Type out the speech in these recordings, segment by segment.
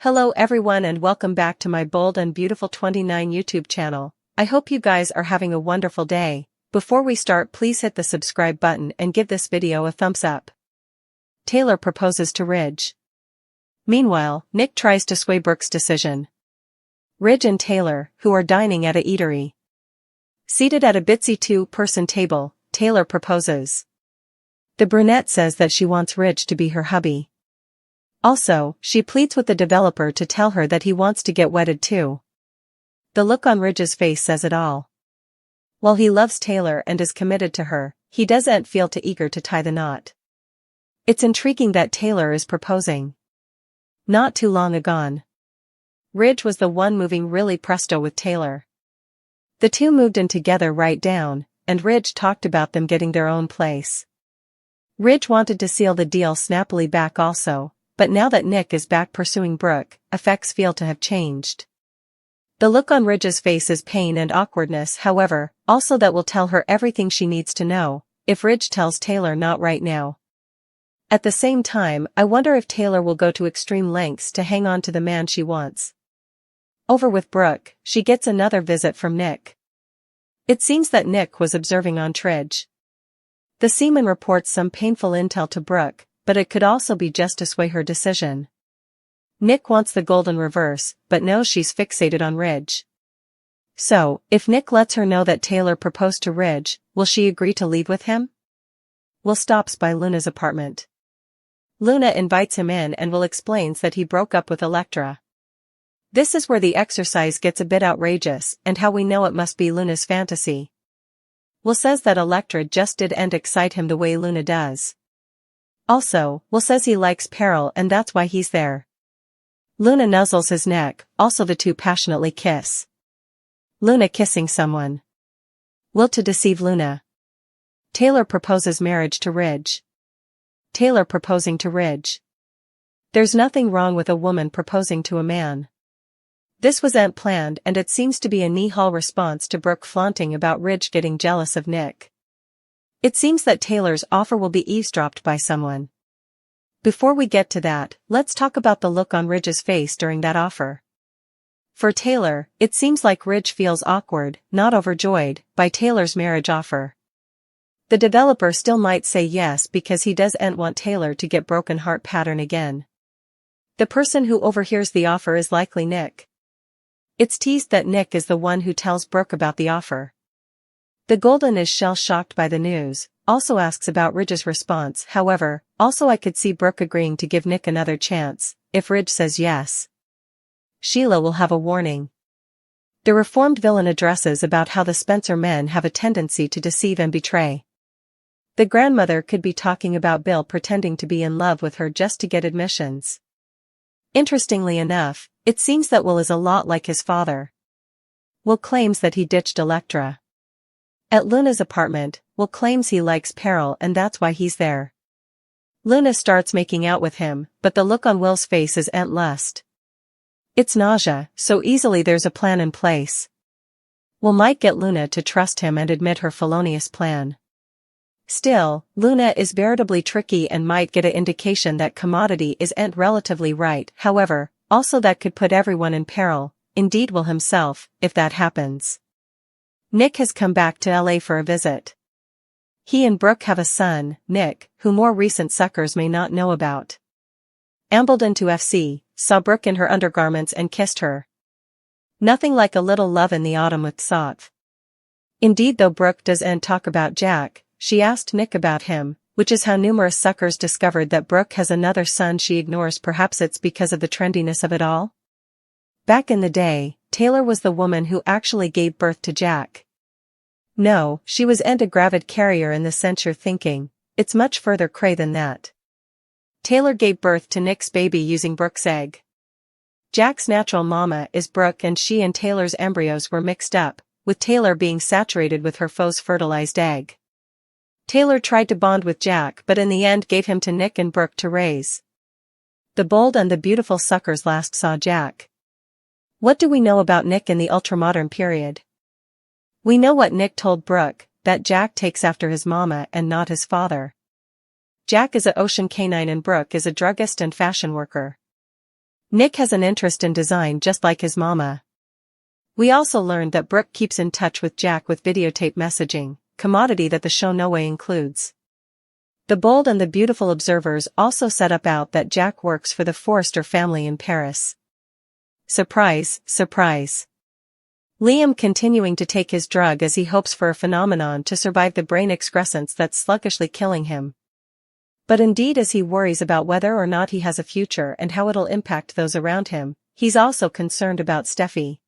Hello everyone and welcome back to my Bold and Beautiful 29 YouTube channel. I hope you guys are having a wonderful day. Before we start, please hit the subscribe button and give this video a thumbs up. Taylor proposes to Ridge. Meanwhile, Nick tries to sway Brooke's decision. Ridge and Taylor, who are dining at a eatery. Seated at a bitsy two-person table, Taylor proposes. The brunette says that she wants Ridge to be her hubby. Also, she pleads with the developer to tell her that he wants to get wedded too. The look on Ridge's face says it all. While he loves Taylor and is committed to her, he doesn't feel too eager to tie the knot. It's intriguing that Taylor is proposing. Not too long ago, Ridge was the one moving really presto with Taylor. The two moved in together right down, and Ridge talked about them getting their own place. Ridge wanted to seal the deal snappily back also. But now that Nick is back pursuing Brooke, effects feel to have changed. The look on Ridge's face is pain and awkwardness, however, also that will tell her everything she needs to know, if Ridge tells Taylor not right now. At the same time, I wonder if Taylor will go to extreme lengths to hang on to the man she wants. Over with Brooke, she gets another visit from Nick. It seems that Nick was observing on Ridge. The seaman reports some painful intel to Brooke, but it could also be just to sway her decision. Nick wants the golden reverse, but knows she's fixated on Ridge. So, if Nick lets her know that Taylor proposed to Ridge, will she agree to leave with him? Will stops by Luna's apartment. Luna invites him in and Will explains that he broke up with Electra. This is where the exercise gets a bit outrageous and how we know it must be Luna's fantasy. Will says that Electra just didn't excite him the way Luna does. Also, Will says he likes Peril and that's why he's there. Luna nuzzles his neck, also the two passionately kiss. Luna kissing someone. Will to deceive Luna. Taylor proposes marriage to Ridge. Taylor proposing to Ridge. There's nothing wrong with a woman proposing to a man. This wasn't planned and it seems to be a knee-haul response to Brooke flaunting about Ridge getting jealous of Nick. It seems that Taylor's offer will be eavesdropped by someone. Before we get to that, let's talk about the look on Ridge's face during that offer. For Taylor, it seems like Ridge feels awkward, not overjoyed, by Taylor's marriage offer. The developer still might say yes because he doesn't want Taylor to get broken heart pattern again. The person who overhears the offer is likely Nick. It's teased that Nick is the one who tells Brooke about the offer. The Golden is shell-shocked by the news, also asks about Ridge's response, however, also I could see Brooke agreeing to give Nick another chance, if Ridge says yes. Sheila will have a warning. The reformed villain addresses about how the Spencer men have a tendency to deceive and betray. The grandmother could be talking about Bill pretending to be in love with her just to get admissions. Interestingly enough, it seems that Will is a lot like his father. Will claims that he ditched Electra. At Luna's apartment, Will claims he likes Peril and that's why he's there. Luna starts making out with him, but the look on Will's face is lust. It's nausea, so easily there's a plan in place. Will might get Luna to trust him and admit her felonious plan. Still, Luna is veritably tricky and might get an indication that commodity isn't relatively right, however, also that could put everyone in peril, indeed Will himself, if that happens. Nick has come back to LA for a visit. He and Brooke have a son, Nick, who more recent suckers may not know about. Ambled into FC, saw Brooke in her undergarments and kissed her. Nothing like a little love in the autumn with Sot. Indeed though Brooke doesn't talk about Jack, she asked Nick about him, which is how numerous suckers discovered that Brooke has another son she ignores. Perhaps it's because of the trendiness of it all? Back in the day, Taylor was the woman who actually gave birth to Jack. No, she was a gravid carrier in the sense you're thinking, it's much further cray than that. Taylor gave birth to Nick's baby using Brooke's egg. Jack's natural mama is Brooke and she and Taylor's embryos were mixed up, with Taylor being saturated with her foe's fertilized egg. Taylor tried to bond with Jack but in the end gave him to Nick and Brooke to raise. The Bold and the Beautiful suckers last saw Jack. What do we know about Nick in the ultramodern period? We know what Nick told Brooke, that Jack takes after his mama and not his father. Jack is a ocean canine and Brooke is a druggist and fashion worker. Nick has an interest in design just like his mama. We also learned that Brooke keeps in touch with Jack with videotape messaging, commodity that the show no way includes. The Bold and the Beautiful observers also set up out that Jack works for the Forrester family in Paris. Surprise, surprise. Liam continuing to take his drug as he hopes for a phenomenon to survive the brain excrescence that's sluggishly killing him. But indeed, as he worries about whether or not he has a future and how it'll impact those around him, he's also concerned about Steffi.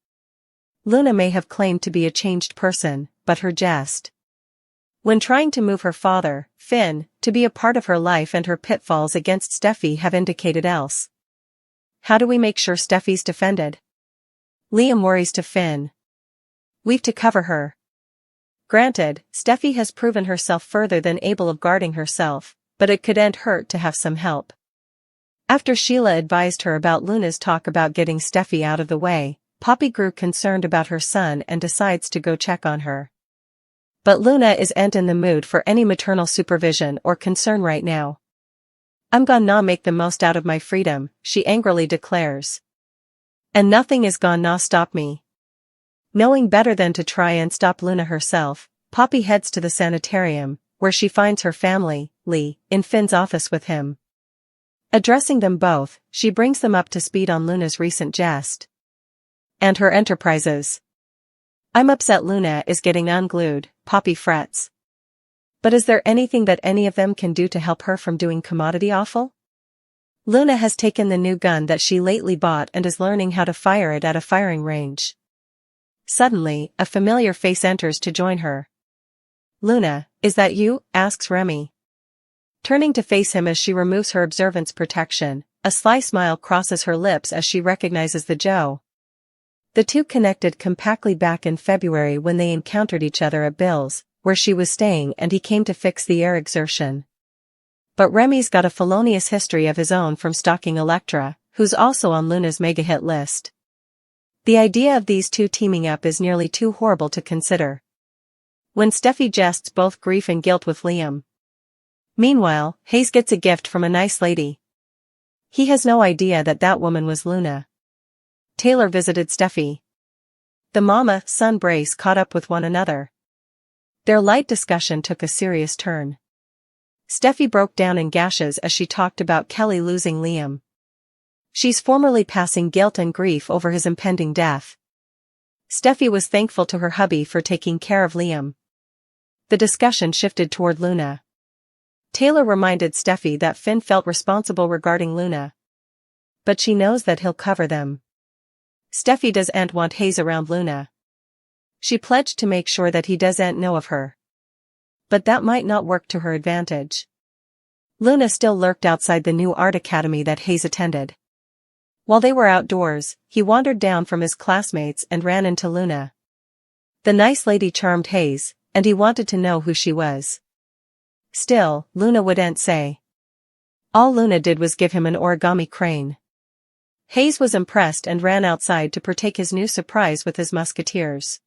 Luna may have claimed to be a changed person, but her jest when trying to move her father, Finn, to be a part of her life and her pitfalls against Steffi have indicated else. How do we make sure Steffi's defended? Liam worries to Finn. We've to cover her. Granted, Steffi has proven herself further than able of guarding herself, but it couldn't hurt to have some help. After Sheila advised her about Luna's talk about getting Steffi out of the way, Poppy grew concerned about her son and decides to go check on her. But Luna isn't in the mood for any maternal supervision or concern right now. I'm gonna make the most out of my freedom, she angrily declares. And nothing is gonna stop me. Knowing better than to try and stop Luna herself, Poppy heads to the sanitarium, where she finds her family, Lee, in Finn's office with him. Addressing them both, she brings them up to speed on Luna's recent jest and her enterprises. I'm upset Luna is getting unglued, Poppy frets. But is there anything that any of them can do to help her from doing commodity awful? Luna has taken the new gun that she lately bought and is learning how to fire it at a firing range. Suddenly, a familiar face enters to join her. Luna, is that you? Asks Remy. Turning to face him as she removes her observance protection, a sly smile crosses her lips as she recognizes the Joe. The two connected compactly back in February when they encountered each other at Bill's, where she was staying and he came to fix the air exertion. But Remy's got a felonious history of his own from stalking Elektra, who's also on Luna's mega-hit list. The idea of these two teaming up is nearly too horrible to consider. When Steffi jests both grief and guilt with Liam. Meanwhile, Hayes gets a gift from a nice lady. He has no idea that that woman was Luna. Taylor visited Steffi. The mama-son brace caught up with one another. Their light discussion took a serious turn. Steffi broke down in gashes as she talked about Kelly losing Liam. She's formerly passing guilt and grief over his impending death. Steffi was thankful to her hubby for taking care of Liam. The discussion shifted toward Luna. Taylor reminded Steffi that Finn felt responsible regarding Luna. But she knows that he'll cover them. Steffi doesn't want Hayes around Luna. She pledged to make sure that he doesn't know of her. But that might not work to her advantage. Luna still lurked outside the new art academy that Hayes attended. While they were outdoors, he wandered down from his classmates and ran into Luna. The nice lady charmed Hayes, and he wanted to know who she was. Still, Luna wouldn't say. All Luna did was give him an origami crane. Hayes was impressed and ran outside to partake his new surprise with his musketeers.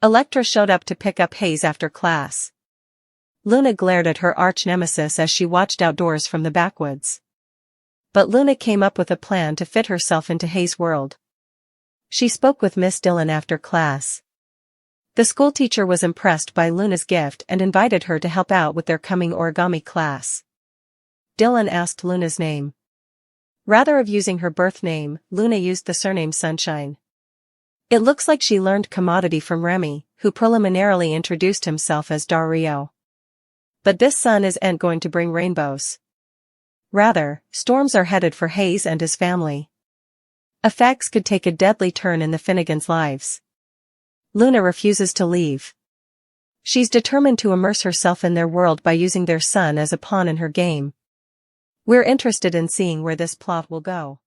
Elektra showed up to pick up Hayes after class. Luna glared at her arch-nemesis as she watched outdoors from the backwoods. But Luna came up with a plan to fit herself into Hayes' world. She spoke with Miss Dillon after class. The schoolteacher was impressed by Luna's gift and invited her to help out with their coming origami class. Dillon asked Luna's name. Rather of using her birth name, Luna used the surname Sunshine. It looks like she learned commodity from Remy, who preliminarily introduced himself as Dario. But this sun isn't going to bring rainbows. Rather, storms are headed for Hayes and his family. Effects could take a deadly turn in the Finnegans' lives. Luna refuses to leave. She's determined to immerse herself in their world by using their son as a pawn in her game. We're interested in seeing where this plot will go.